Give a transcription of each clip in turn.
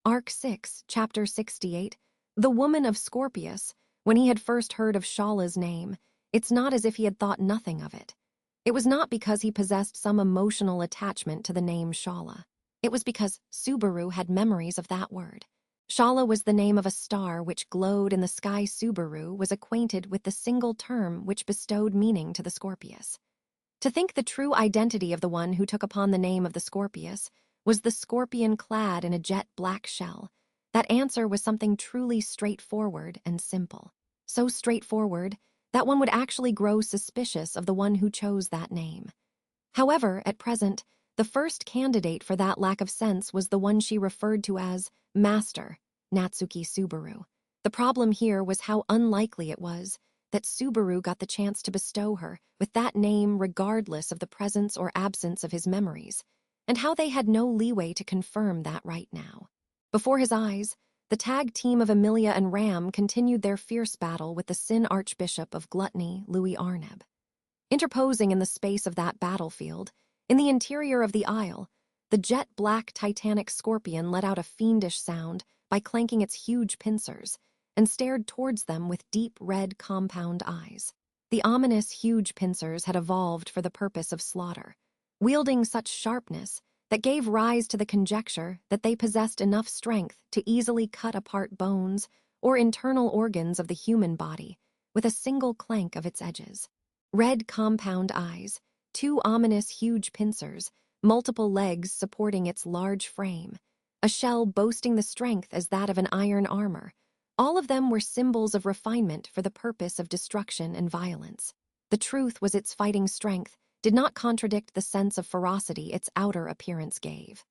Arc 6, Chapter 68, The Woman of Scorpius. When he had first heard of Shala's name, it's not as if he had thought nothing of it. It was not because he possessed some emotional attachment to the name Shala. It was because Subaru had memories of that word. Shala was the name of a star which glowed in the sky. Subaru was acquainted with the single term which bestowed meaning to the Scorpius. To think the true identity of the one who took upon the name of the Scorpius was the scorpion clad in a jet-black shell. That answer was something truly straightforward and simple. So straightforward that one would actually grow suspicious of the one who chose that name. However, at present, the first candidate for that lack of sense was the one she referred to as Master, Natsuki Subaru. The problem here was how unlikely it was that Subaru got the chance to bestow her with that name regardless of the presence or absence of his memories, and how they had no leeway to confirm that right now. Before his eyes, the tag team of Emilia and Ram continued their fierce battle with the Sin Archbishop of Gluttony, Louis Arneb. Interposing in the space of that battlefield, in the interior of the aisle, the jet-black Titanic Scorpion let out a fiendish sound by clanking its huge pincers, and stared towards them with deep red compound eyes. The ominous huge pincers had evolved for the purpose of slaughter, wielding such sharpness that gave rise to the conjecture that they possessed enough strength to easily cut apart bones or internal organs of the human body with a single clank of its edges. Red compound eyes, two ominous huge pincers, multiple legs supporting its large frame, a shell boasting the strength as that of an iron armor. All of them were symbols of refinement for the purpose of destruction and violence. The truth was its fighting strength did not contradict the sense of ferocity its outer appearance gave.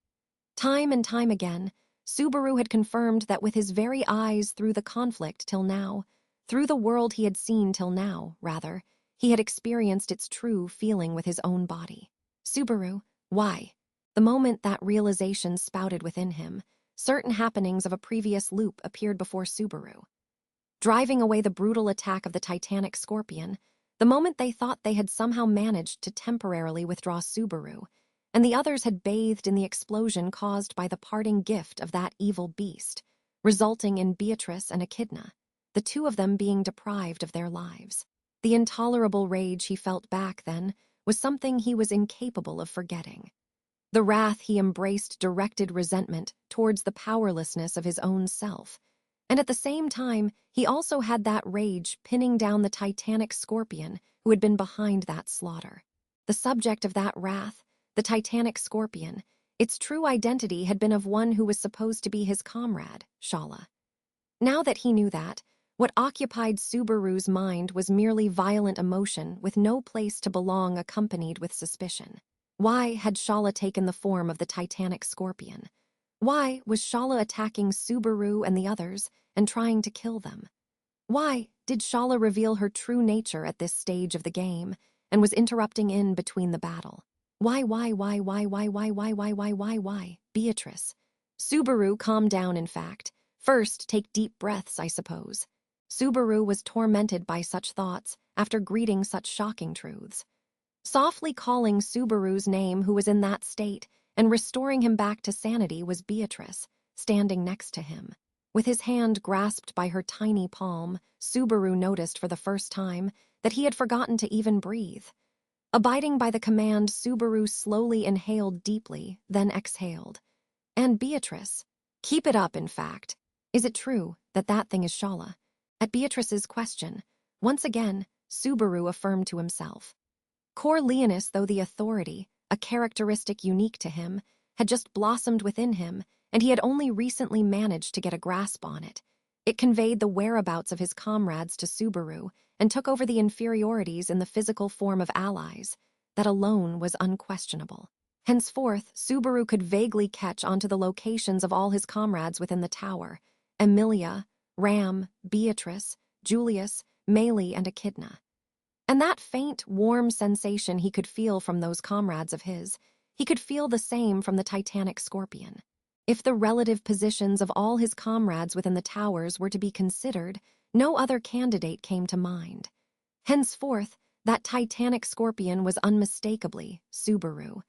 Time and time again, Subaru had confirmed that with his very eyes through the conflict till now, through the world he had seen till now, rather, he had experienced its true feeling with his own body. Subaru, why? The moment that realization spouted within him, certain happenings of a previous loop appeared before Subaru. Driving away the brutal attack of the Titanic Scorpion, the moment they thought they had somehow managed to temporarily withdraw Subaru, and the others had bathed in the explosion caused by the parting gift of that evil beast, resulting in Beatrice and Echidna, the two of them being deprived of their lives. The intolerable rage he felt back then was something he was incapable of forgetting. The wrath he embraced directed resentment towards the powerlessness of his own self, and at the same time, he also had that rage pinning down the Titanic Scorpion who had been behind that slaughter. The subject of that wrath, the Titanic Scorpion, its true identity had been of one who was supposed to be his comrade, Shala. Now that he knew that, what occupied Subaru's mind was merely violent emotion with no place to belong accompanied with suspicion. Why had Shala taken the form of the Titanic Scorpion? Why was Shala attacking Subaru and the others and trying to kill them? Why did Shala reveal her true nature at this stage of the game and was interrupting in between the battle? Why, Beatrice? Subaru, calm down, in fact. First, take deep breaths, I suppose. Subaru was tormented by such thoughts after greeting such shocking truths. Softly calling Subaru's name who was in that state and restoring him back to sanity was Beatrice, standing next to him. With his hand grasped by her tiny palm, Subaru noticed for the first time that he had forgotten to even breathe. Abiding by the command, Subaru slowly inhaled deeply, then exhaled. And Beatrice. Keep it up, in fact. Is it true that that thing is Shala? At Beatrice's question, once again, Subaru affirmed to himself. Corleonis, though the authority, a characteristic unique to him, had just blossomed within him, and he had only recently managed to get a grasp on it. It conveyed the whereabouts of his comrades to Subaru and took over the inferiorities in the physical form of allies. That alone was unquestionable. Henceforth, Subaru could vaguely catch onto the locations of all his comrades within the tower: Emilia, Ram, Beatrice, Julius, Meili, and Echidna. And that faint, warm sensation he could feel from those comrades of his, he could feel the same from the Titanic Scorpion. If the relative positions of all his comrades within the towers were to be considered, no other candidate came to mind. Henceforth, that Titanic Scorpion was unmistakably Subaru.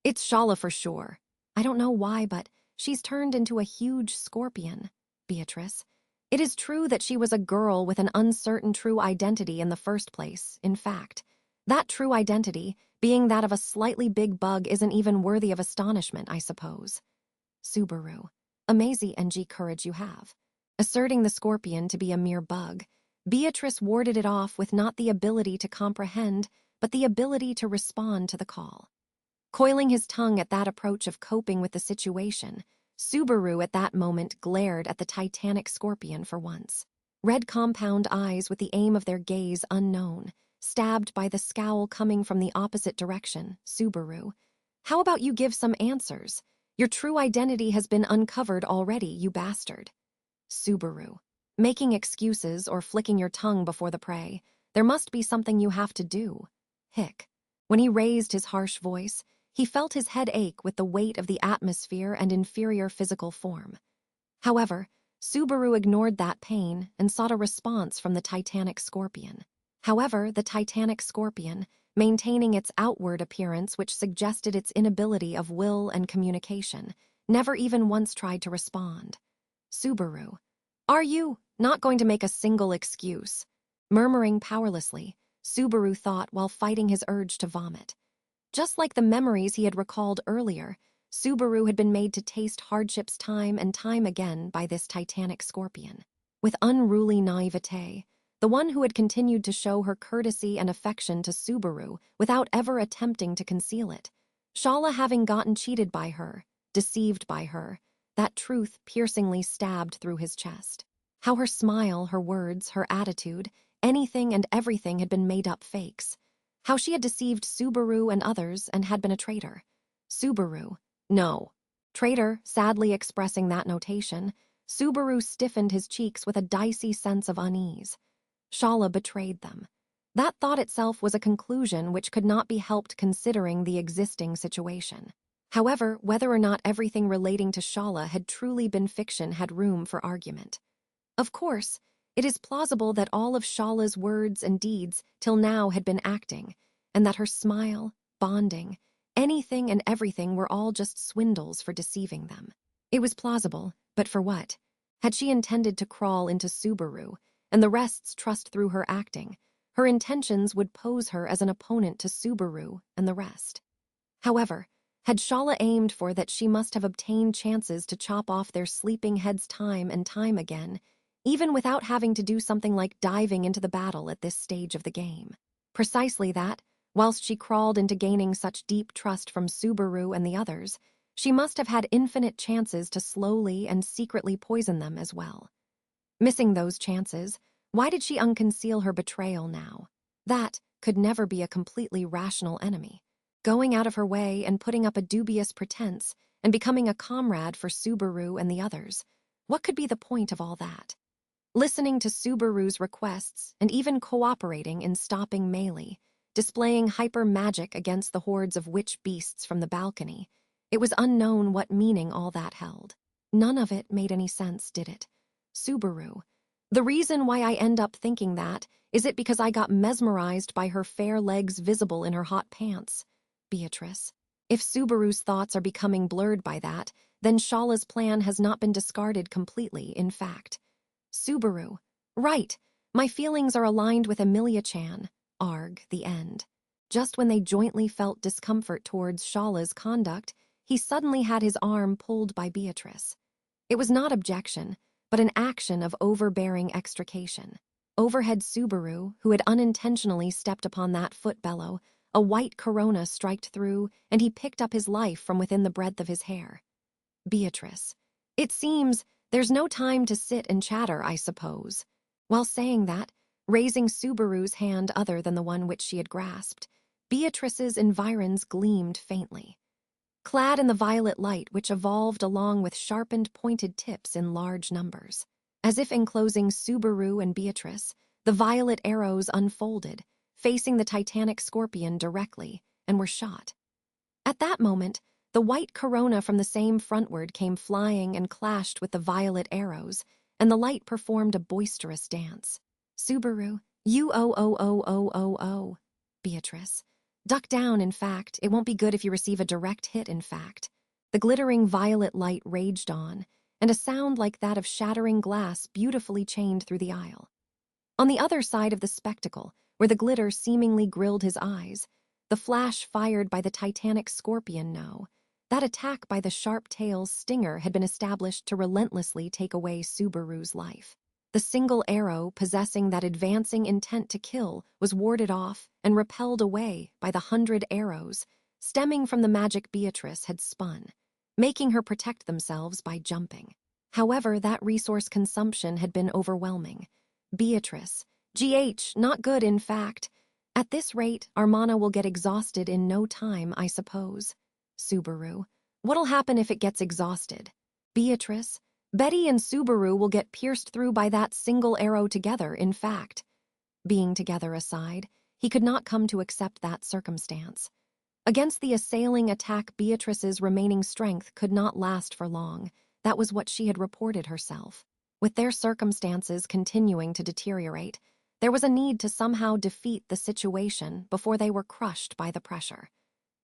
It's Shala for sure. I don't know why, but She's turned into a huge scorpion, Beatrice. It is true that she was a girl with an uncertain true identity in the first place, in fact. That true identity, being that of a slightly big bug, isn't even worthy of astonishment, I suppose. Subaru. Amazy NG courage you have. Asserting the scorpion to be a mere bug, Beatrice warded it off with not the ability to comprehend, but the ability to respond to the call. Coiling his tongue at that approach of coping with the situation, Subaru at that moment glared at the titanic scorpion for once. Red compound eyes with the aim of their gaze unknown, stabbed by the scowl coming from the opposite direction. Subaru. How about you give some answers? Your true identity has been uncovered already, you bastard. Subaru. Making excuses or flicking your tongue before the prey. There must be something you have to do. Hick. When he raised his harsh voice, he felt his head ache with the weight of the atmosphere and inferior physical form. However, Subaru ignored that pain and sought a response from the titanic scorpion. However, the titanic scorpion, maintaining its outward appearance which suggested its inability of will and communication, never even once tried to respond. Subaru. Are you not going to make a single excuse? Murmuring powerlessly, Subaru thought while fighting his urge to vomit. Just like the memories he had recalled earlier, Subaru had been made to taste hardships time and time again by this titanic scorpion. With unruly naivete, the one who had continued to show her courtesy and affection to Subaru without ever attempting to conceal it. Shala having gotten cheated by her, deceived by her, that truth piercingly stabbed through his chest. How her smile, her words, her attitude, anything and everything had been made up fakes. How she had deceived Subaru and others and had been a traitor. Subaru. No. Traitor, sadly expressing that notation, Subaru stiffened his cheeks with a dicey sense of unease. Shala betrayed them. That thought itself was a conclusion which could not be helped considering the existing situation. However, whether or not everything relating to Shala had truly been fiction had room for argument. Of course, it is plausible that all of Shala's words and deeds till now had been acting, and that her smile, bonding, anything and everything were all just swindles for deceiving them. It was plausible, but for what? Had she intended to crawl into Subaru, and the rest's trust through her acting, her intentions would pose her as an opponent to Subaru and the rest. However, had Shala aimed for that, she must have obtained chances to chop off their sleeping heads time and time again, even without having to do something like diving into the battle at this stage of the game. Precisely that, whilst she crawled into gaining such deep trust from Subaru and the others, she must have had infinite chances to slowly and secretly poison them as well. Missing those chances, why did she unconceal her betrayal now? That could never be a completely rational enemy. Going out of her way and putting up a dubious pretense and becoming a comrade for Subaru and the others, what could be the point of all that? Listening to Subaru's requests and even cooperating in stopping Meili, displaying hyper magic against the hordes of witch beasts from the balcony, it was unknown what meaning all that held. None of it made any sense, did it? Subaru. The reason why I end up thinking that is it because I got mesmerized by her fair legs visible in her hot pants. Beatrice. If Subaru's thoughts are becoming blurred by that, then Shala's plan has not been discarded completely, in fact. Subaru. Right. My feelings are aligned with Emilia-chan. Arg, the end. Just when they jointly felt discomfort towards Shala's conduct, he suddenly had his arm pulled by Beatrice. It was not objection, but an action of overbearing extrication. Overhead Subaru, who had unintentionally stepped upon that foot bellow, a white corona striked through, and he picked up his life from within the breadth of his hair. Beatrice. It seems there's no time to sit and chatter, I suppose. While saying that, raising Subaru's hand other than the one which she had grasped, Beatrice's environs gleamed faintly. Clad in the violet light which evolved along with sharpened pointed tips in large numbers. As if enclosing Subaru and Beatrice, the violet arrows unfolded, facing the titanic scorpion directly, and were shot. At that moment, the white corona from the same frontward came flying and clashed with the violet arrows, and the light performed a boisterous dance. Subaru, you. Beatrice. Duck down, in fact. It won't be good if you receive a direct hit, in fact. The glittering violet light raged on, and a sound like that of shattering glass beautifully chained through the aisle. On the other side of the spectacle, where the glitter seemingly grilled his eyes, the flash fired by the titanic scorpion that attack by the sharp tail's stinger had been established to relentlessly take away Subaru's life. The single arrow possessing that advancing intent to kill was warded off and repelled away by the 100 arrows stemming from the magic Beatrice had spun, making her protect themselves by jumping. However, that resource consumption had been overwhelming. Beatrice, not good in fact. At this rate, our mana will get exhausted in no time, I suppose. Subaru, what'll happen if it gets exhausted? Beatrice, Betty and Subaru will get pierced through by that single arrow together, in fact. Being together aside, he could not come to accept that circumstance. Against the assailing attack, Beatrice's remaining strength could not last for long. That was what she had reported herself. With their circumstances continuing to deteriorate, there was a need to somehow defeat the situation before they were crushed by the pressure.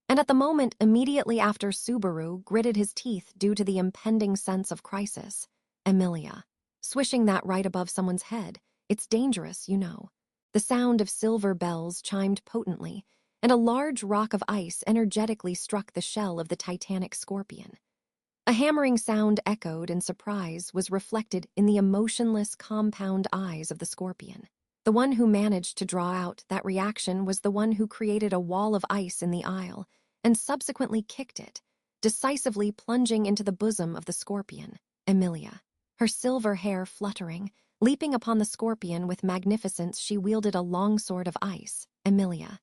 And at the moment immediately after Subaru gritted his teeth due to the impending sense of crisis, Emilia. Swishing that right above someone's head, it's dangerous, you know. The sound of silver bells chimed potently, and a large rock of ice energetically struck the shell of the titanic scorpion. A hammering sound echoed, and surprise was reflected in the emotionless compound eyes of the scorpion. The one who managed to draw out that reaction was the one who created a wall of ice in the aisle and subsequently kicked it, decisively plunging into the bosom of the scorpion, Emilia. Her silver hair fluttering, leaping upon the scorpion with magnificence, she wielded a longsword of ice, Emilia.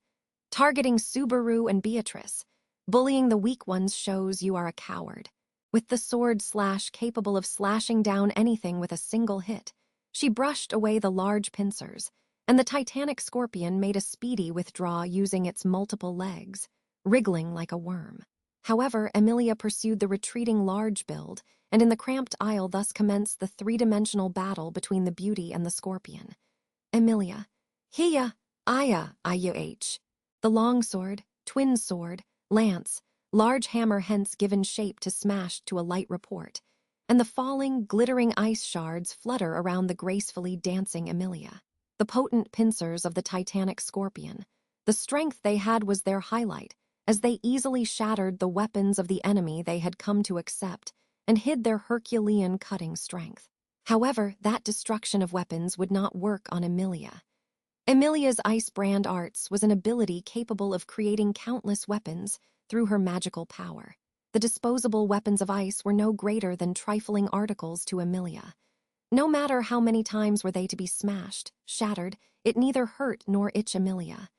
Targeting Subaru and Beatrice, bullying the weak ones shows you are a coward. With the sword slash capable of slashing down anything with a single hit, she brushed away the large pincers, and the titanic scorpion made a speedy withdrawal using its multiple legs, wriggling like a worm. However, Emilia pursued the retreating large build, and in the cramped aisle thus commenced the three-dimensional battle between the beauty and the scorpion. Emilia. Hiya, Aya, IUH. The longsword, twin sword, lance, large hammer hence given shape to smash to a light report, and the falling, glittering ice shards flutter around the gracefully dancing Emilia. The potent pincers of the titanic scorpion. The strength they had was their highlight, as they easily shattered the weapons of the enemy they had come to accept and hid their Herculean cutting strength. However, that destruction of weapons would not work on Emilia. Emilia's ice brand arts was an ability capable of creating countless weapons through her magical power. The disposable weapons of ice were no greater than trifling articles to Emilia. No matter how many times were they to be smashed, shattered, it neither hurt nor itched Emilia.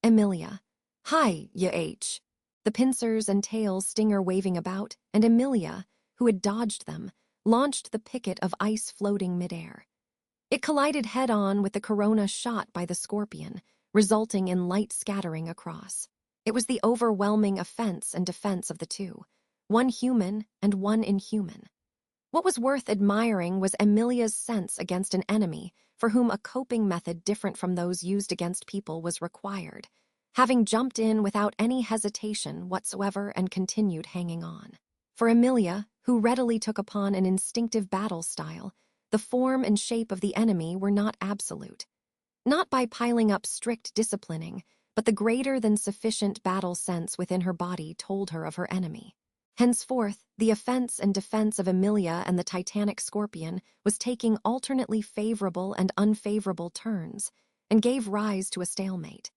Emilia. Hi, YH. The pincers and tails stinger waving about, and Emilia, who had dodged them, launched the picket of ice floating midair. It collided head-on with the corona shot by the scorpion, resulting in light scattering across. It was the overwhelming offense and defense of the two, one human and one inhuman. What was worth admiring was Emilia's sense against an enemy for whom a coping method different from those used against people was required, having jumped in without any hesitation whatsoever and continued hanging on. For Emilia, who readily took upon an instinctive battle style, the form and shape of the enemy were not absolute. Not by piling up strict disciplining, but the greater than sufficient battle sense within her body told her of her enemy. Henceforth, the offense and defense of Emilia and the titanic scorpion was taking alternately favorable and unfavorable turns, and gave rise to a stalemate.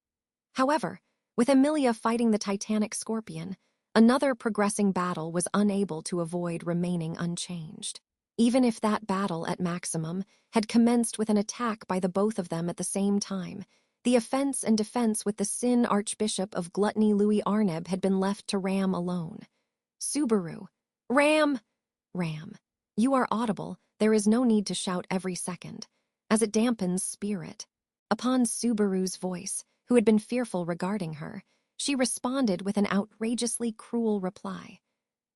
However, with Emilia fighting the titanic scorpion, another progressing battle was unable to avoid remaining unchanged. Even if that battle at maximum had commenced with an attack by the both of them at the same time, the offense and defense with the Sin Archbishop of Gluttony Louis Arneb had been left to Ram alone. Subaru. Ram! Ram. You are audible, there is no need to shout every second, as it dampens spirit. Upon Subaru's voice, who had been fearful regarding her, she responded with an outrageously cruel reply.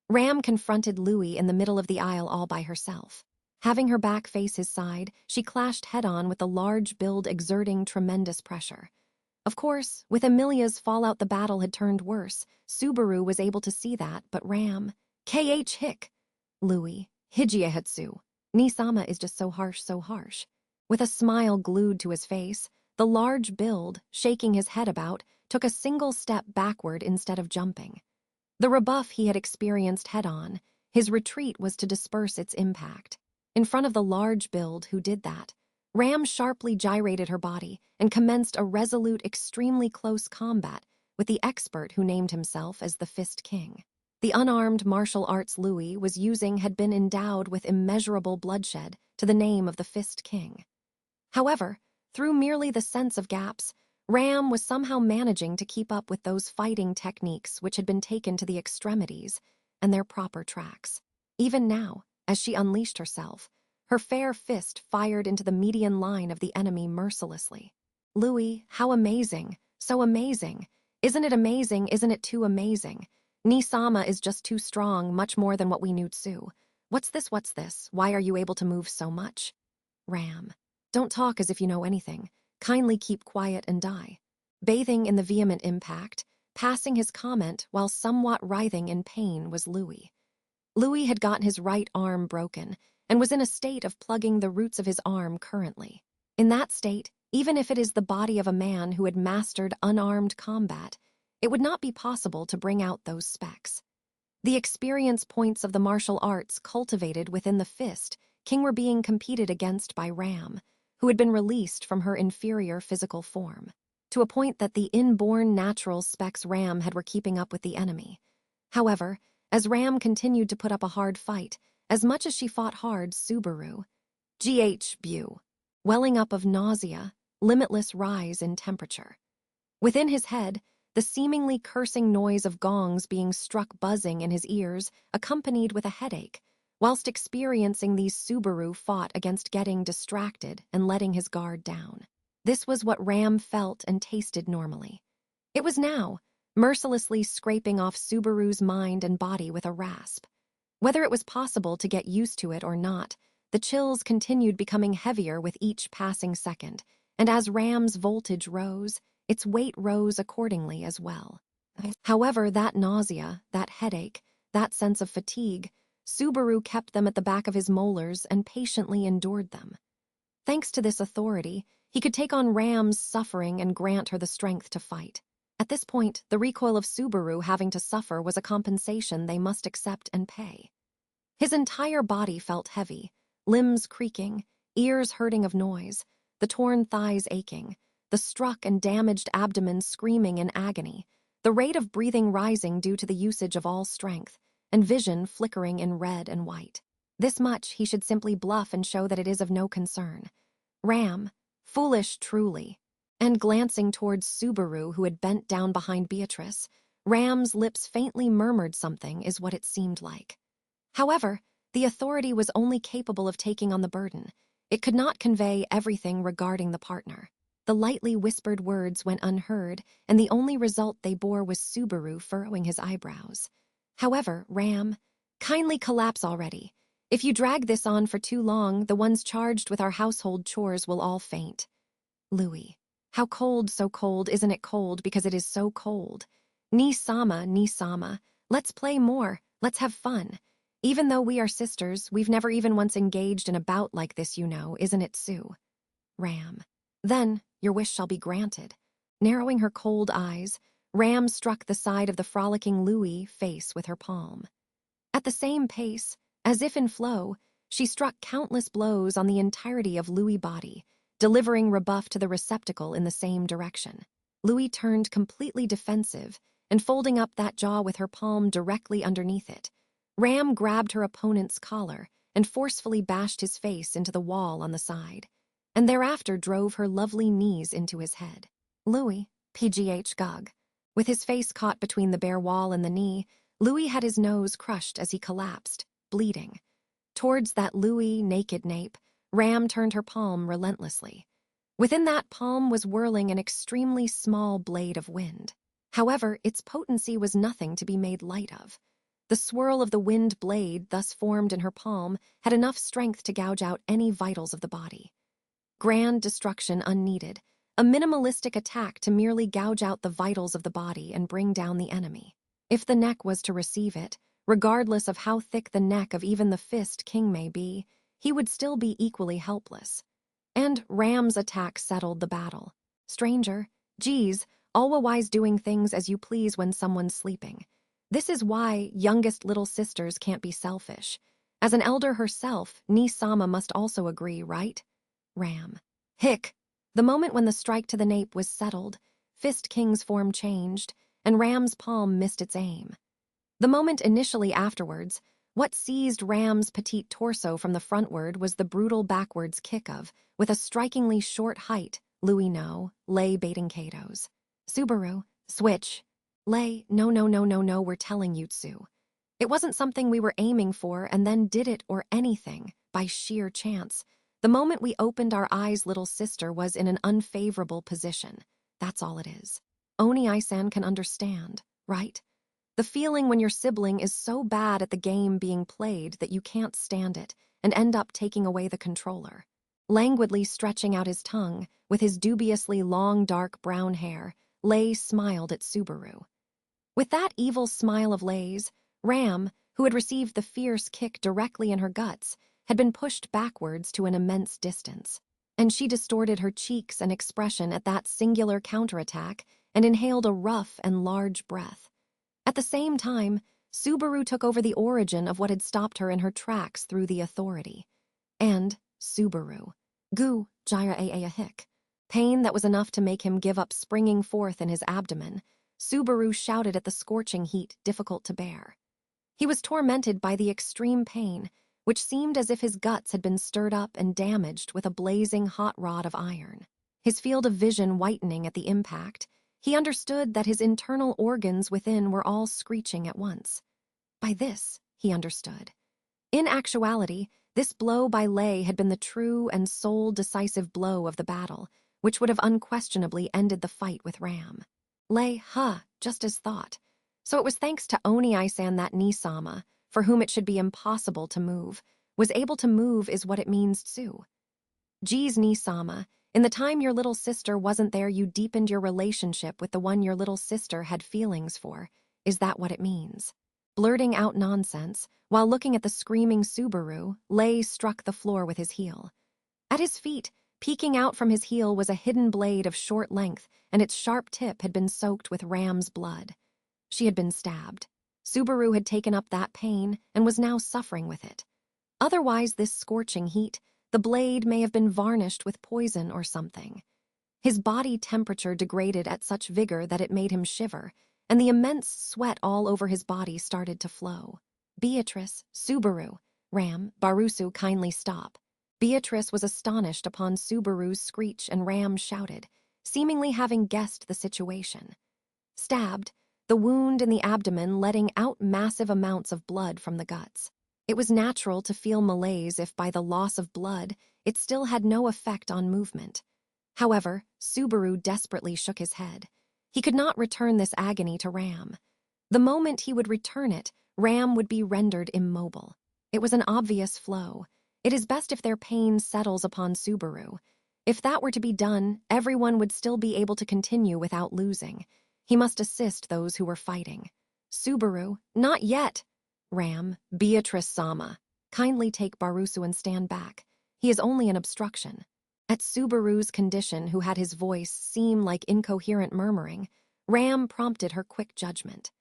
Ram confronted Louis in the middle of the aisle all by herself. Having her back face his side, she clashed head-on with the large build exerting tremendous pressure. Of course, with Emilia's fallout the battle had turned worse. Subaru was able to see that, but Ram, KH Hick. Louis, Hijiehetsu. Nisama is just so harsh, so harsh. With a smile glued to his face, the large build, shaking his head about, took a single step backward instead of jumping. The rebuff he had experienced head-on, his retreat was to disperse its impact. In front of the large build who did that, Ram sharply gyrated her body and commenced a resolute, extremely close combat with the expert who named himself as the Fist King. The unarmed martial arts Louis was using had been endowed with immeasurable bloodshed to the name of the Fist King. However, through merely the sense of gaps, Ram was somehow managing to keep up with those fighting techniques which had been taken to the extremities and their proper tracks. Even now, as she unleashed herself, her fair fist fired into the median line of the enemy mercilessly. Louis, how amazing, so amazing. Isn't it amazing, isn't it too amazing? Nisama is just too strong, much more than what we knew Tsu. What's this? Why are you able to move so much? Ram. Don't talk as if you know anything. Kindly keep quiet and die. Bathing in the vehement impact, passing his comment while somewhat writhing in pain was Louis. Louis had gotten his right arm broken and was in a state of plugging the roots of his arm currently. In that state, even if it is the body of a man who had mastered unarmed combat, it would not be possible to bring out those specs. The experience points of the martial arts cultivated within the Fist King were being competed against by Ram, who had been released from her inferior physical form, to a point that the inborn natural specs Ram had were keeping up with the enemy. However, as Ram continued to put up a hard fight, as much as she fought hard, Subaru, GH welling up of nausea, limitless rise in temperature. Within his head, the seemingly cursing noise of gongs being struck buzzing in his ears, accompanied with a headache. Whilst experiencing these, Subaru fought against getting distracted and letting his guard down. This was what Ram felt and tasted normally. It was now, mercilessly scraping off Subaru's mind and body with a rasp. Whether it was possible to get used to it or not, the chills continued becoming heavier with each passing second, and as Ram's voltage rose, its weight rose accordingly as well. However, that nausea, that headache, that sense of fatigue, Subaru kept them at the back of his molars and patiently endured them. Thanks to this authority, he could take on Ram's suffering and grant her the strength to fight. At this point, the recoil of Subaru having to suffer was a compensation they must accept and pay. His entire body felt heavy, limbs creaking, ears hurting of noise, the torn thighs aching, the struck and damaged abdomen screaming in agony, the rate of breathing rising due to the usage of all strength, and vision flickering in red and white. This much he should simply bluff and show that it is of no concern. Ram, foolish truly. And glancing towards Subaru, who had bent down behind Beatrice, Ram's lips faintly murmured something, is what it seemed like. However, the authority was only capable of taking on the burden. It could not convey everything regarding the partner. The lightly whispered words went unheard, and the only result they bore was Subaru furrowing his eyebrows. However, Ram, kindly collapse already. If you drag this on for too long, the ones charged with our household chores will all faint. Louis. How cold, so cold, isn't it cold because it is so cold? Nisama, let's play more, let's have fun. Even though we are sisters, we've never even once engaged in a bout like this, you know, isn't it, Sue? Ram. Then, your wish shall be granted. Narrowing her cold eyes, Ram struck the side of the frolicking Louis face with her palm. At the same pace, as if in flow, she struck countless blows on the entirety of Louis' body, delivering rebuff to the receptacle in the same direction. Louis turned completely defensive and folding up that jaw with her palm directly underneath it. Ram grabbed her opponent's collar and forcefully bashed his face into the wall on the side, and thereafter drove her lovely knees into his head. Louis, PGH Gug. With his face caught between the bare wall and the knee, Louis had his nose crushed as he collapsed, bleeding. Towards that Louis naked nape, Ram turned her palm relentlessly. Within that palm was whirling an extremely small blade of wind. However, its potency was nothing to be made light of. The swirl of the wind blade thus formed in her palm had enough strength to gouge out any vitals of the body. Grand destruction unneeded, a minimalistic attack to merely gouge out the vitals of the body and bring down the enemy. If the neck was to receive it, regardless of how thick the neck of even the fist king may be, he would still be equally helpless. And Ram's attack settled the battle. Stranger, geez, always doing things as you please when someone's sleeping. This is why youngest little sisters can't be selfish. As an elder herself, Ni-sama must also agree, right? Ram. Hick! The moment when the strike to the nape was settled, Fist King's form changed, and Ram's palm missed its aim. The moment initially afterwards, what seized Ram's petite torso from the frontward was the brutal backwards kick of, with a strikingly short height, Louis no, Lei baiting Kato's. Subaru, switch. Lei, no, we're telling Yutsu. It wasn't something we were aiming for and then did it or anything, by sheer chance. The moment we opened our eyes, little sister was in an unfavorable position. That's all it is. Oni-san can understand, right? The feeling when your sibling is so bad at the game being played that you can't stand it and end up taking away the controller. Languidly stretching out his tongue, with his dubiously long dark brown hair, Lei smiled at Subaru. With that evil smile of Lei's, Ram, who had received the fierce kick directly in her guts, had been pushed backwards to an immense distance, and she distorted her cheeks and expression at that singular counterattack and inhaled a rough and large breath. At the same time, Subaru took over the origin of what had stopped her in her tracks through the authority. And Subaru. Gu, Jira a hick. Pain that was enough to make him give up springing forth in his abdomen. Subaru shouted at the scorching heat difficult to bear. He was tormented by the extreme pain, which seemed as if his guts had been stirred up and damaged with a blazing hot rod of iron. His field of vision whitening at the impact, he understood that his internal organs within were all screeching at once. By this, he understood. In actuality, this blow by Lei had been the true and sole decisive blow of the battle, which would have unquestionably ended the fight with Ram. Lei, just as thought. So it was thanks to Oni-san that Ni-sama, for whom it should be impossible to move, was able to move is what it means too. Geez, Ni-sama, in the time your little sister wasn't there you deepened your relationship with the one your little sister had feelings for. Is that what it means? Blurting out nonsense, while looking at the screaming Subaru, Lei struck the floor with his heel. At his feet, peeking out from his heel was a hidden blade of short length, and its sharp tip had been soaked with Ram's blood. She had been stabbed. Subaru had taken up that pain and was now suffering with it. Otherwise, this scorching heat, the blade may have been varnished with poison or something. His body temperature degraded at such vigor that it made him shiver, and the immense sweat all over his body started to flow. Beatrice, Subaru, Ram, Barusu, kindly stop. Beatrice was astonished upon Subaru's screech, and Ram shouted, seemingly having guessed the situation. Stabbed, the wound in the abdomen letting out massive amounts of blood from the guts. It was natural to feel malaise if by the loss of blood, it still had no effect on movement. However, Subaru desperately shook his head. He could not return this agony to Ram. The moment he would return it, Ram would be rendered immobile. It was an obvious flow. It is best if their pain settles upon Subaru. If that were to be done, everyone would still be able to continue without losing. He must assist those who were fighting. Subaru, not yet. Ram, Beatrice-sama, kindly take Barusu and stand back. He is only an obstruction. At Subaru's condition, who had his voice seem like incoherent murmuring, Ram prompted her quick judgment.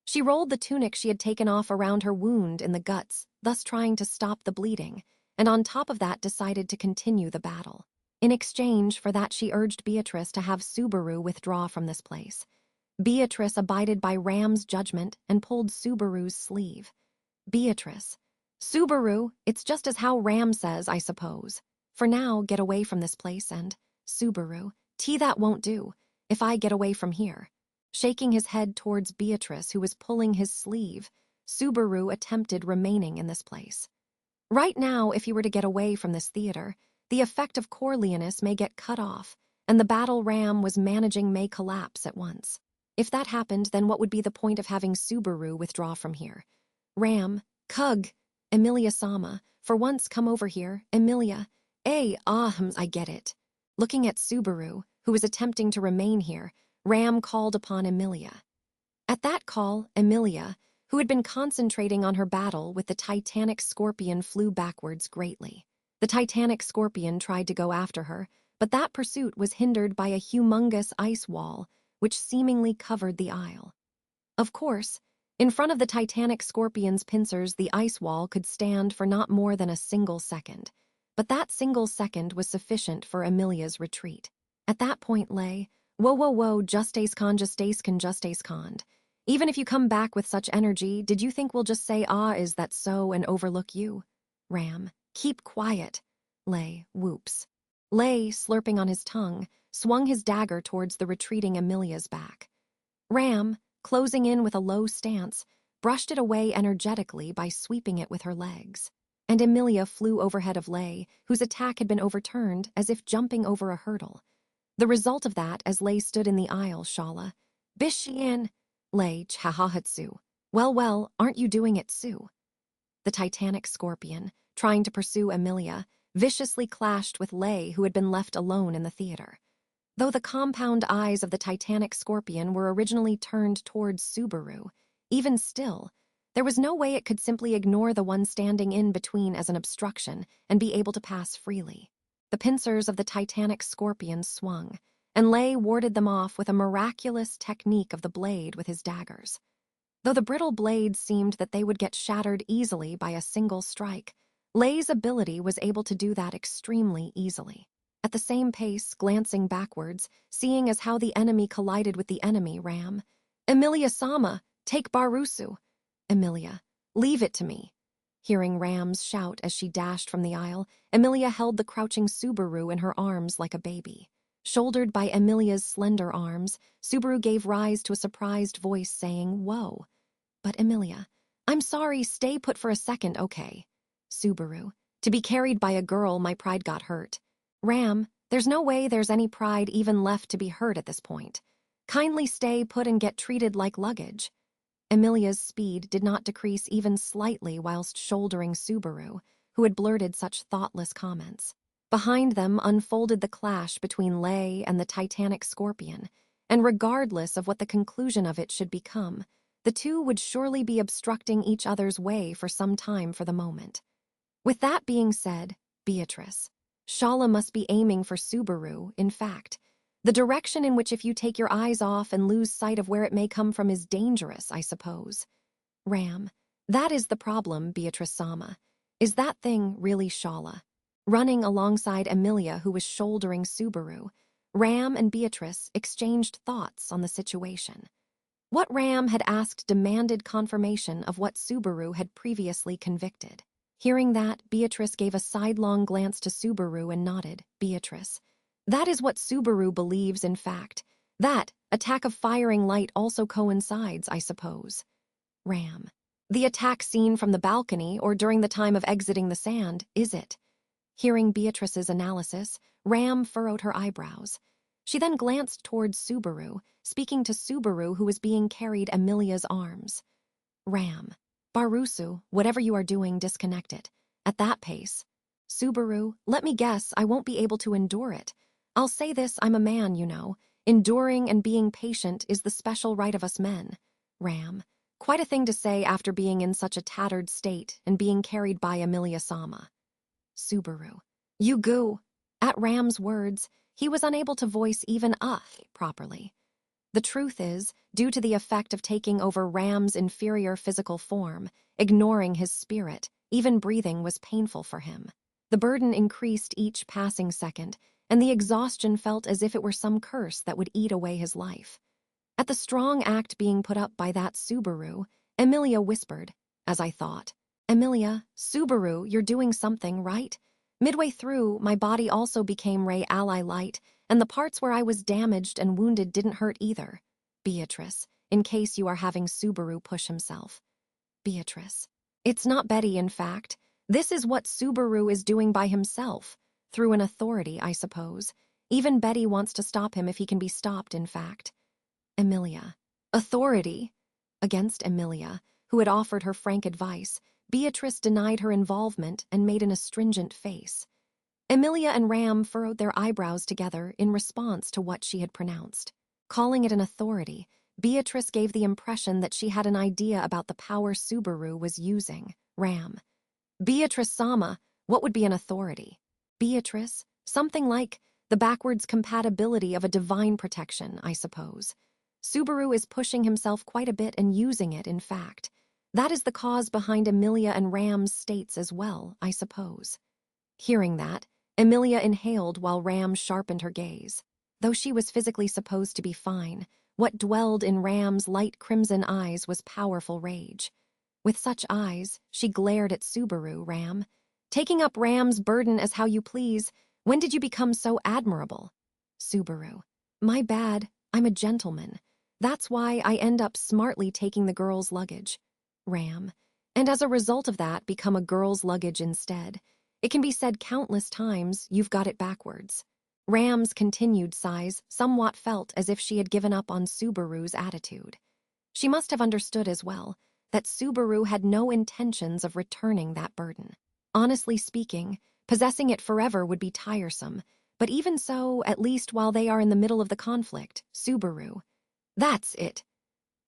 She rolled the tunic she had taken off around her wound in the guts, thus trying to stop the bleeding, and on top of that decided to continue the battle. In exchange for that, she urged Beatrice to have Subaru withdraw from this place. Beatrice abided by Ram's judgment and pulled Subaru's sleeve. Beatrice, Subaru, it's just as how Ram says, I suppose. For now, get away from this place and, Subaru, that won't do, if I get away from here. Shaking his head towards Beatrice, who was pulling his sleeve, Subaru attempted remaining in this place. Right now, if he were to get away from this theater, the effect of Corleonus may get cut off, and the battle Ram was managing may collapse at once. If that happened, then what would be the point of having Subaru withdraw from here? Ram, Kug, Emilia-sama, for once come over here, Emilia. I get it. Looking at Subaru, who was attempting to remain here, Ram called upon Emilia. At that call, Emilia, who had been concentrating on her battle with the Titanic Scorpion, flew backwards greatly. The Titanic Scorpion tried to go after her, but that pursuit was hindered by a humongous ice wall which seemingly covered the isle. Of course, in front of the Titanic Scorpion's pincers, the ice wall could stand for not more than a single second, but that single second was sufficient for Emilia's retreat. At that point, Lay, whoa, just ace con. Even if you come back with such energy, did you think we'll just say, ah, is that so, and overlook you? Ram, keep quiet. Lay, whoops. Lay, slurping on his tongue, swung his dagger towards the retreating Emilia's back. Ram, closing in with a low stance, brushed it away energetically by sweeping it with her legs. And Emilia flew overhead of Lay, whose attack had been overturned as if jumping over a hurdle. The result of that, as Lay stood in the aisle, Shala. Bishian! Lay, chahahatsu. Well, aren't you doing it, Sue? The Titanic Scorpion, trying to pursue Emilia, viciously clashed with Lay, who had been left alone in the theater. Though the compound eyes of the Titanic Scorpion were originally turned towards Subaru, even still, there was no way it could simply ignore the one standing in between as an obstruction and be able to pass freely. The pincers of the Titanic Scorpion swung, and Lay warded them off with a miraculous technique of the blade with his daggers. Though the brittle blades seemed that they would get shattered easily by a single strike, Lay's ability was able to do that extremely easily. At the same pace, glancing backwards, seeing as how the enemy collided with the enemy, Ram. Emilia-sama, take Barusu. Emilia, leave it to me. Hearing Ram's shout as she dashed from the aisle, Emilia held the crouching Subaru in her arms like a baby. Shouldered by Emilia's slender arms, Subaru gave rise to a surprised voice saying, whoa. But Emilia, I'm sorry, stay put for a second, okay? Subaru, to be carried by a girl, my pride got hurt. Ram, there's no way there's any pride even left to be hurt at this point. Kindly stay put and get treated like luggage. Emilia's speed did not decrease even slightly whilst shouldering Subaru, who had blurted such thoughtless comments. Behind them unfolded the clash between Lay and the Titanic Scorpion, and regardless of what the conclusion of it should become, the two would surely be obstructing each other's way for some time for the moment. With that being said, Beatrice, Shala must be aiming for Subaru, in fact. The direction in which if you take your eyes off and lose sight of where it may come from is dangerous, I suppose. Ram, that is the problem, Beatrice-sama. Is that thing really Shala? Running alongside Emilia, who was shouldering Subaru, Ram and Beatrice exchanged thoughts on the situation. What Ram had asked demanded confirmation of what Subaru had previously convicted. Hearing that, Beatrice gave a sidelong glance to Subaru and nodded. Beatrice, that is what Subaru believes, in fact. That attack of firing light also coincides, I suppose. Ram, the attack seen from the balcony or during the time of exiting the sand, is it? Hearing Beatrice's analysis, Ram furrowed her eyebrows. She then glanced towards Subaru, speaking to Subaru, who was being carried Emilia's arms. Ram, Barusu, whatever you are doing, disconnect it. At that pace. Subaru, let me guess, I won't be able to endure it. I'll say this, I'm a man, you know. Enduring and being patient is the special right of us men. Ram, quite a thing to say after being in such a tattered state and being carried by Emilia-sama. Subaru, you goo. At Ram's words, he was unable to voice even properly. The truth is, due to the effect of taking over Ram's inferior physical form, ignoring his spirit, even breathing was painful for him. The burden increased each passing second, and the exhaustion felt as if it were some curse that would eat away his life. At the strong act being put up by that Subaru, Emilia whispered, as I thought, Emilia, Subaru, you're doing something, right? Midway through, my body also became Ray Ally Light, and the parts where I was damaged and wounded didn't hurt either. Beatrice, in case you are having Subaru push himself. Beatrice, it's not Betty, in fact. This is what Subaru is doing by himself. Through an authority, I suppose. Even Betty wants to stop him if he can be stopped, in fact. Emilia. Authority? Against Emilia, who had offered her frank advice, Beatrice denied her involvement and made an astringent face. Emilia and Ram furrowed their eyebrows together in response to what she had pronounced. Calling it an authority, Beatrice gave the impression that she had an idea about the power Subaru was using. Ram. Beatrice-sama, what would be an authority? Beatrice? Something like the backwards compatibility of a divine protection, I suppose. Subaru is pushing himself quite a bit and using it, in fact. That is the cause behind Emilia and Ram's states as well, I suppose. Hearing that, Emilia inhaled while Ram sharpened her gaze. Though she was physically supposed to be fine, what dwelled in Ram's light crimson eyes was powerful rage. With such eyes, she glared at Subaru. Ram. Taking up Ram's burden as how you please, when did you become so admirable? Subaru. My bad, I'm a gentleman. That's why I end up smartly taking the girl's luggage. Ram. And as a result of that, become a girl's luggage instead. It can be said countless times, you've got it backwards. Ram's continued sighs somewhat felt as if she had given up on Subaru's attitude. She must have understood as well that Subaru had no intentions of returning that burden. Honestly speaking, possessing it forever would be tiresome, but even so, at least while they are in the middle of the conflict, Subaru. That's it.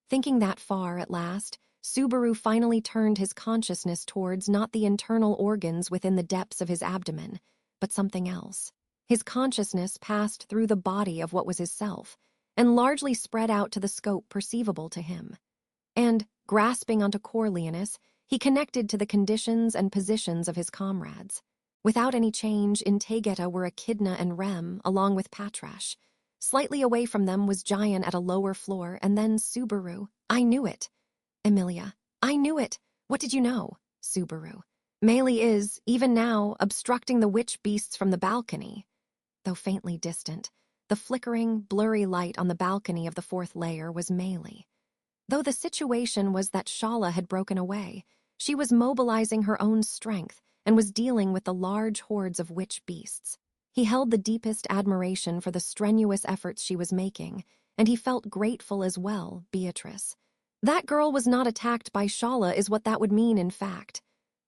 Thinking that far at last, Subaru finally turned his consciousness towards not the internal organs within the depths of his abdomen, but something else. His consciousness passed through the body of what was his self, and largely spread out to the scope perceivable to him. And, grasping onto Corleonus, he connected to the conditions and positions of his comrades. Without any change, in Taygeta were Echidna and Rem, along with Patrash. Slightly away from them was Giant at a lower floor, and then Subaru. I knew it. Emilia. I knew it. What did you know? Subaru. Meili is, even now, obstructing the witch beasts from the balcony. Though faintly distant, the flickering, blurry light on the balcony of the fourth layer was Meili. Though the situation was that Shala had broken away, she was mobilizing her own strength and was dealing with the large hordes of witch beasts. He held the deepest admiration for the strenuous efforts she was making, and he felt grateful as well, Beatrice. That girl was not attacked by Shala is what that would mean in fact.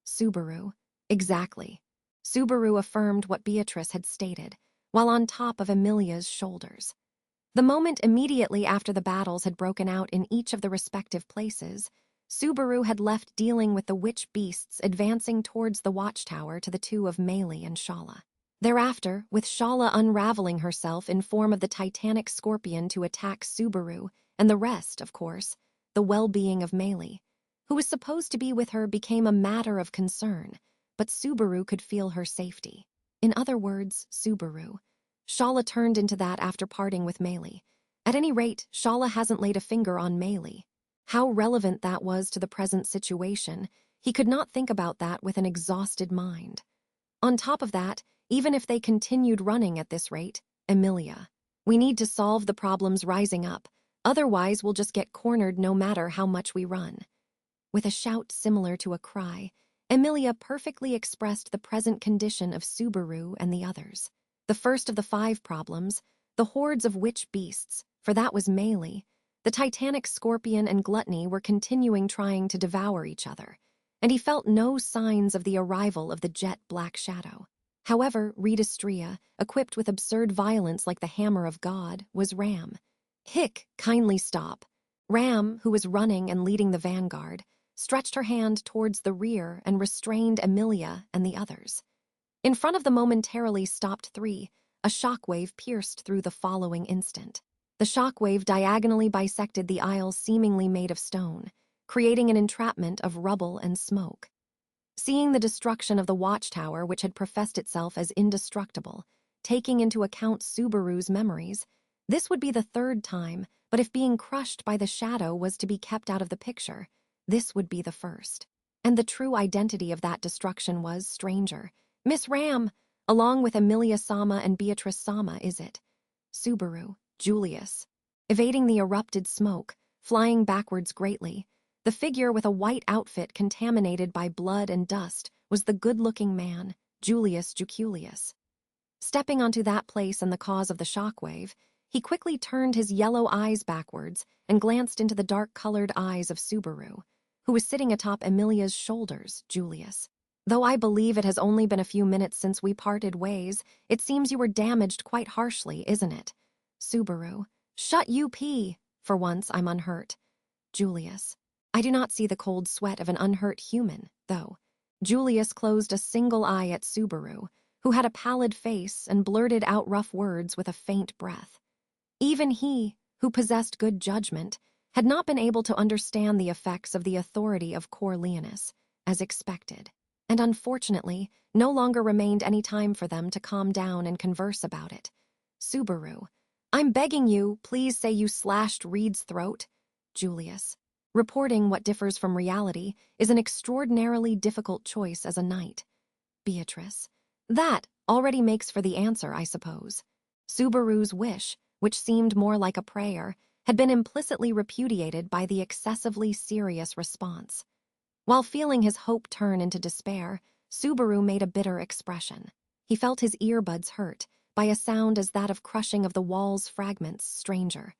Subaru. Exactly. Subaru affirmed what Beatrice had stated, while on top of Emilia's shoulders. The moment immediately after the battles had broken out in each of the respective places, Subaru had left dealing with the witch beasts advancing towards the watchtower to the two of Meili and Shala. Thereafter, with Shala unraveling herself in form of the titanic scorpion to attack Subaru, and the rest, of course, the well-being of Meili, who was supposed to be with her, became a matter of concern, but Subaru could feel her safety. In other words, Subaru. Shala turned into that after parting with Meili. At any rate, Shala hasn't laid a finger on Meili. How relevant that was to the present situation, he could not think about that with an exhausted mind. On top of that, even if they continued running at this rate, Emilia. We need to solve the problems rising up, otherwise we'll just get cornered no matter how much we run. With a shout similar to a cry, Emilia perfectly expressed the present condition of Subaru and the others. The first of the 5 problems, the hordes of witch beasts, for that was Meili, the titanic scorpion and gluttony were continuing trying to devour each other, and he felt no signs of the arrival of the jet black shadow. However, Redistria, equipped with absurd violence like the hammer of God, was Ram. Hick, kindly stop. Ram, who was running and leading the vanguard, stretched her hand towards the rear and restrained Emilia and the others. In front of the momentarily stopped 3, a shockwave pierced through the following instant. The shockwave diagonally bisected the aisle seemingly made of stone, creating an entrapment of rubble and smoke. Seeing the destruction of the watchtower, which had professed itself as indestructible, taking into account Subaru's memories, this would be the 3rd time, but if being crushed by the shadow was to be kept out of the picture, this would be the 1st. And the true identity of that destruction was, stranger, Miss Ram, along with Emilia-sama and Beatrice-sama, is it? Subaru, Julius. Evading the erupted smoke, flying backwards greatly, the figure with a white outfit contaminated by blood and dust was the good-looking man, Julius Juculius. Stepping onto that place and the cause of the shockwave, he quickly turned his yellow eyes backwards and glanced into the dark-colored eyes of Subaru, who was sitting atop Emilia's shoulders. Julius. Though I believe it has only been a few minutes since we parted ways, it seems you were damaged quite harshly, isn't it? Subaru. Shut up. For once, I'm unhurt. Julius. I do not see the cold sweat of an unhurt human, though. Julius closed a single eye at Subaru, who had a pallid face and blurted out rough words with a faint breath. Even he, who possessed good judgment, had not been able to understand the effects of the authority of Corleonus, as expected, and unfortunately, no longer remained any time for them to calm down and converse about it. Subaru. I'm begging you, please say you slashed Reed's throat. Julius. Reporting what differs from reality is an extraordinarily difficult choice as a knight. Beatrice. That already makes for the answer, I suppose. Subaru's wish, which seemed more like a prayer, had been implicitly repudiated by the excessively serious response. While feeling his hope turn into despair, Subaru made a bitter expression. He felt his earbuds hurt by a sound as that of crushing of the wall's fragments stranger.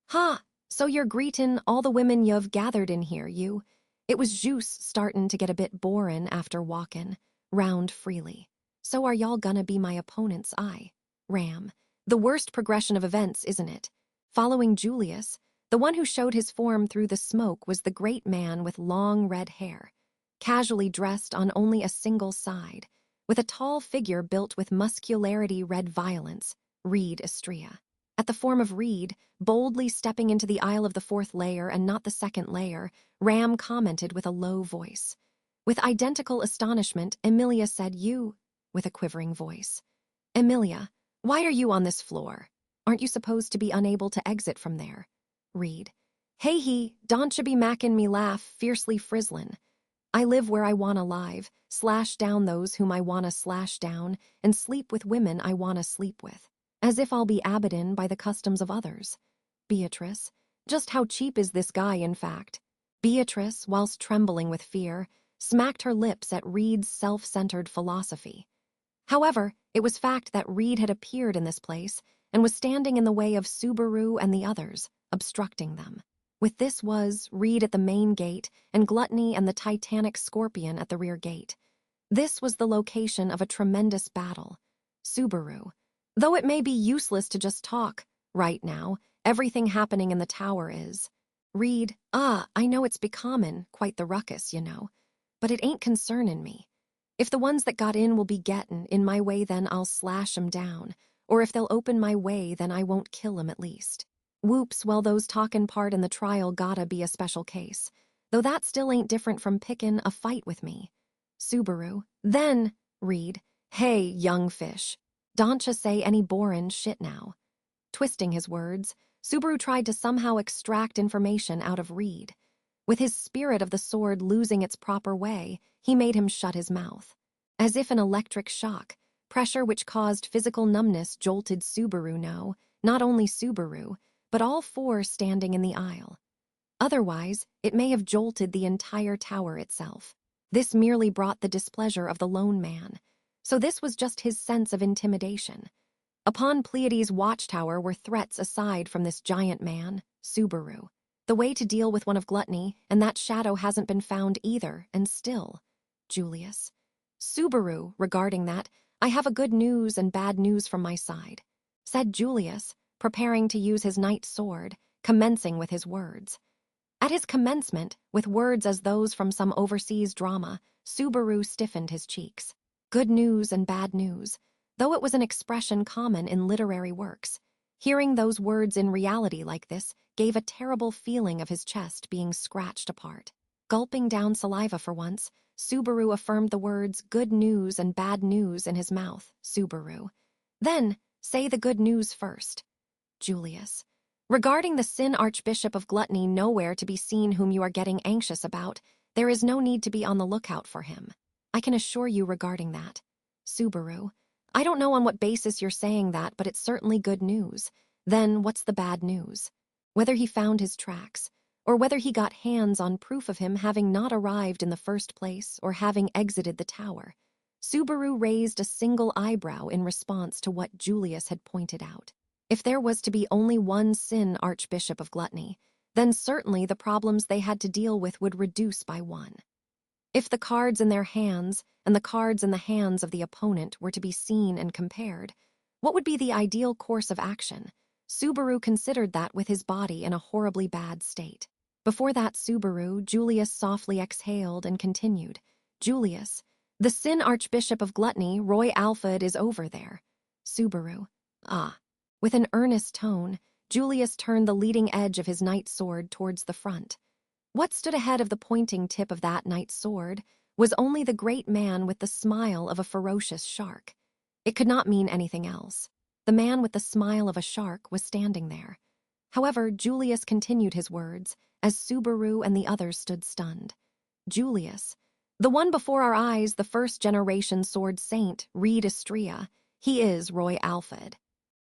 Ha! So you're greetin' all the women you've gathered in here, you. It was juice startin' to get a bit borin' after walkin' round freely. So are y'all gonna be my opponent's eye? Ram. The worst progression of events, isn't it? Following Julius, the one who showed his form through the smoke was the great man with long red hair, casually dressed on only a single side, with a tall figure built with muscularity red violence, Reed Istria. At the form of Reed, boldly stepping into the aisle of the fourth layer and not the second layer, Ram commented with a low voice. With identical astonishment, Emilia said, "You," with a quivering voice. "Emilia, why are you on this floor? Aren't you supposed to be unable to exit from there?" Reed. "Hey he, don't be mackin' me laugh, fiercely frizzlin'. I live where I wanna live, slash down those whom I wanna slash down, and sleep with women I wanna sleep with. As if I'll be abidden by the customs of others." Beatrice. Just how cheap is this guy, in fact? Beatrice, whilst trembling with fear, smacked her lips at Reed's self-centered philosophy. However, it was fact that Reed had appeared in this place and was standing in the way of Subaru and the others, obstructing them. With this was Reed at the main gate and Gluttony and the Titanic Scorpion at the rear gate. This was the location of a tremendous battle. Subaru. Though it may be useless to just talk, right now, everything happening in the tower is. Reed. I know it's becomin' quite the ruckus, you know, but it ain't concernin' me. If the ones that got in will be gettin' in my way, then I'll slash 'em down, or if they'll open my way, then I won't kill 'em at least. Whoops, well, those talkin' part in the trial gotta be a special case, though that still ain't different from pickin' a fight with me. Subaru. Then, Reed. Hey, young fish. Don't say any borin' shit now. Twisting his words, Subaru tried to somehow extract information out of Reed. With his spirit of the sword losing its proper way, he made him shut his mouth. As if an electric shock, pressure which caused physical numbness jolted Subaru. No, not only Subaru, but all four standing in the aisle. Otherwise, it may have jolted the entire tower itself. This merely brought the displeasure of the lone man. So this was just his sense of intimidation. Upon Pleiades' watchtower were threats aside from this giant man, Subaru. The way to deal with one of Gluttony, and that shadow hasn't been found either, and still. Julius. Subaru, regarding that, I have a good news and bad news from my side, said Julius, preparing to use his knight sword, commencing with his words. At his commencement, with words as those from some overseas drama, Subaru stiffened his cheeks. Good news and bad news, though it was an expression common in literary works. Hearing those words in reality like this gave a terrible feeling of his chest being scratched apart. Gulping down saliva for once, Subaru affirmed the words good news and bad news in his mouth. Subaru. Then, say the good news first. Julius. Regarding the Sin Archbishop of Gluttony, nowhere to be seen whom you are getting anxious about, there is no need to be on the lookout for him. I can assure you regarding that. Subaru. I don't know on what basis you're saying that, but it's certainly good news. Then what's the bad news? Whether he found his tracks, or whether he got hands on proof of him having not arrived in the first place or having exited the tower. Subaru raised a single eyebrow in response to what Julius had pointed out. If there was to be only one Sin Archbishop of Gluttony, then certainly the problems they had to deal with would reduce by one. If the cards in their hands and the cards in the hands of the opponent were to be seen and compared, what would be the ideal course of action? Subaru considered that with his body in a horribly bad state. Before that Subaru, Julius softly exhaled and continued. Julius, the Sin Archbishop of Gluttony, Roy Alfred, is over there. Subaru. Ah. With an earnest tone, Julius turned the leading edge of his knight's sword towards the front. What stood ahead of the pointing tip of that knight's sword was only the great man with the smile of a ferocious shark. It could not mean anything else. The man with the smile of a shark was standing there. However, Julius continued his words, as Subaru and the others stood stunned. Julius, the one before our eyes, the first-generation sword saint, Reed Istria, he is Roy Alfred.